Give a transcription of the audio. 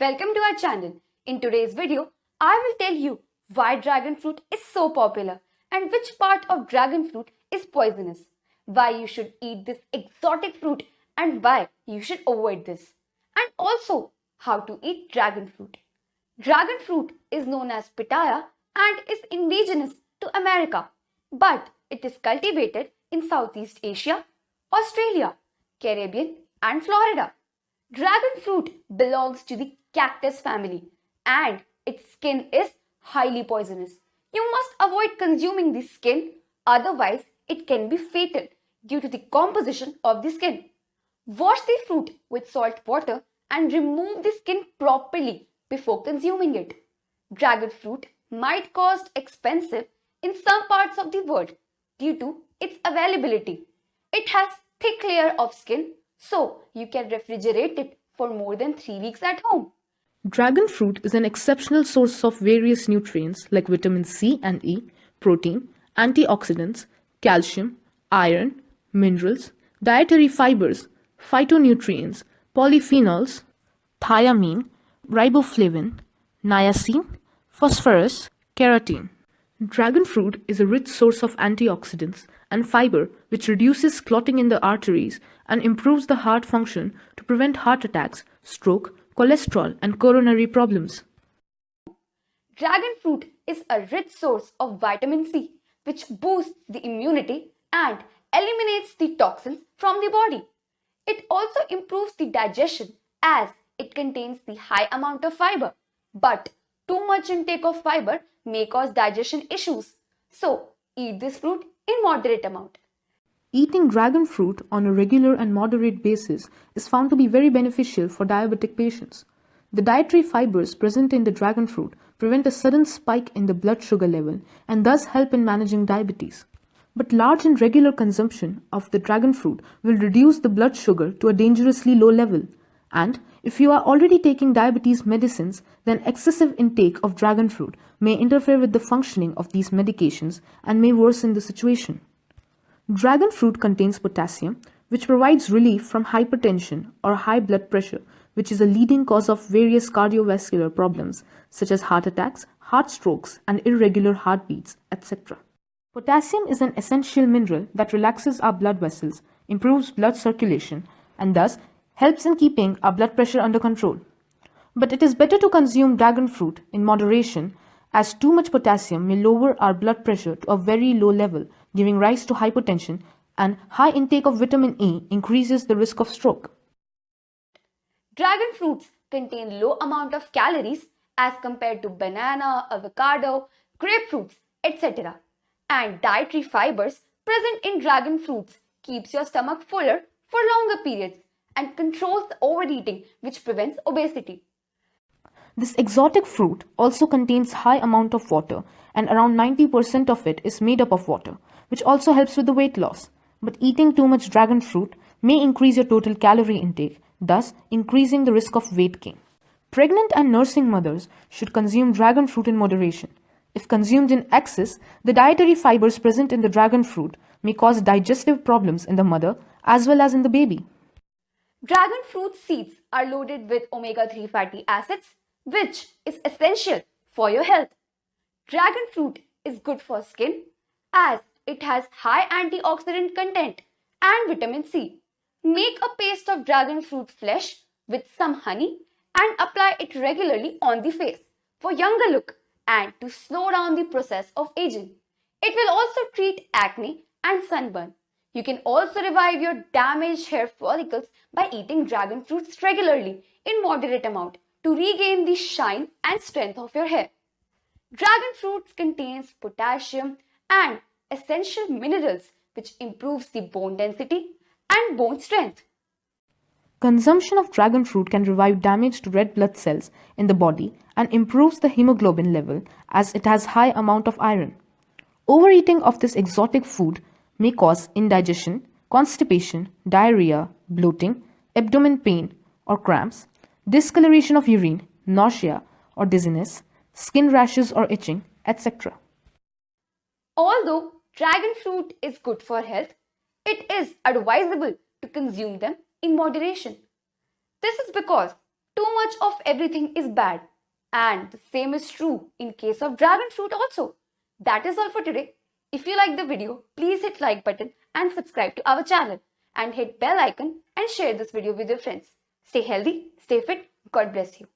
Welcome to our channel. In today's video, I will tell you why dragon fruit is so popular and which part of dragon fruit is poisonous, why you should eat this exotic fruit and why you should avoid this, and also how to eat dragon fruit. Dragon fruit is known as pitaya and is indigenous to America, but it is cultivated in Southeast Asia, Australia, Caribbean, and Florida. Dragon fruit belongs to the cactus family and its skin is highly poisonous. You must avoid consuming the skin, otherwise, it can be fatal due to the composition of the skin. Wash the fruit with salt water and remove the skin properly before consuming it. Dragon fruit might cost expensive in some parts of the world due to its availability. It has thick layer of skin, so you can refrigerate it for more than 3 weeks at home. Dragon fruit is an exceptional source of various nutrients like vitamin C and E, protein, antioxidants, calcium, iron, minerals, dietary fibers, phytonutrients, polyphenols, thiamine, riboflavin, niacin, phosphorus, keratin. Dragon fruit is a rich source of antioxidants and fiber which reduces clotting in the arteries and improves the heart function to prevent heart attacks, stroke, cholesterol, and coronary problems. Dragon fruit is a rich source of vitamin C, which boosts the immunity and eliminates the toxins from the body. It also improves the digestion as it contains the high amount of fiber. But too much intake of fiber may cause digestion issues. So, eat this fruit in moderate amount. Eating dragon fruit on a regular and moderate basis is found to be very beneficial for diabetic patients. The dietary fibers present in the dragon fruit prevent a sudden spike in the blood sugar level and thus help in managing diabetes. But large and regular consumption of the dragon fruit will reduce the blood sugar to a dangerously low level. And if you are already taking diabetes medicines, then excessive intake of dragon fruit may interfere with the functioning of these medications and may worsen the situation. Dragon fruit contains potassium, which provides relief from hypertension or high blood pressure, which is a leading cause of various cardiovascular problems such as heart attacks, heart strokes, and irregular heartbeats, etc. Potassium is an essential mineral that relaxes our blood vessels, improves blood circulation, and thus helps in keeping our blood pressure under control. But it is better to consume dragon fruit in moderation as too much potassium may lower our blood pressure to a very low level, giving rise to hypertension, and high intake of vitamin E increases the risk of stroke. Dragon fruits contain low amount of calories as compared to banana, avocado, grapefruits, etc. And dietary fibers present in dragon fruits keeps your stomach fuller for longer periods and controls the overeating, which prevents obesity. This exotic fruit also contains high amount of water, and around 90% of it is made up of water, which also helps with the weight loss. But eating too much dragon fruit may increase your total calorie intake, thus increasing the risk of weight gain. Pregnant and nursing mothers should consume dragon fruit in moderation. If consumed in excess, the dietary fibers present in the dragon fruit may cause digestive problems in the mother as well as in the baby. Dragon fruit seeds are loaded with omega-3 fatty acids, which is essential for your health. Dragon fruit is good for skin as it has high antioxidant content and vitamin C. Make a paste of dragon fruit flesh with some honey and apply it regularly on the face for younger look and to slow down the process of aging. It will also treat acne and sunburn. You can also revive your damaged hair follicles by eating dragon fruits regularly in moderate amount to regain the shine and strength of your hair. Dragon fruits contains potassium and essential minerals which improves the bone density and bone strength. Consumption of dragon fruit can revive damaged red blood cells in the body and improves the hemoglobin level as it has high amount of iron. Overeating of this exotic food may cause indigestion, constipation, diarrhea, bloating, abdomen pain or cramps, discoloration of urine, nausea or dizziness, skin rashes or itching, etc. Although dragon fruit is good for health, it is advisable to consume them in moderation. This is because Too much of everything is bad. And the same is true in case of dragon fruit also. That is all for today. If you like the video, please hit like button and subscribe to our channel and hit bell icon and share this video with your friends. Stay healthy, stay fit. God bless you.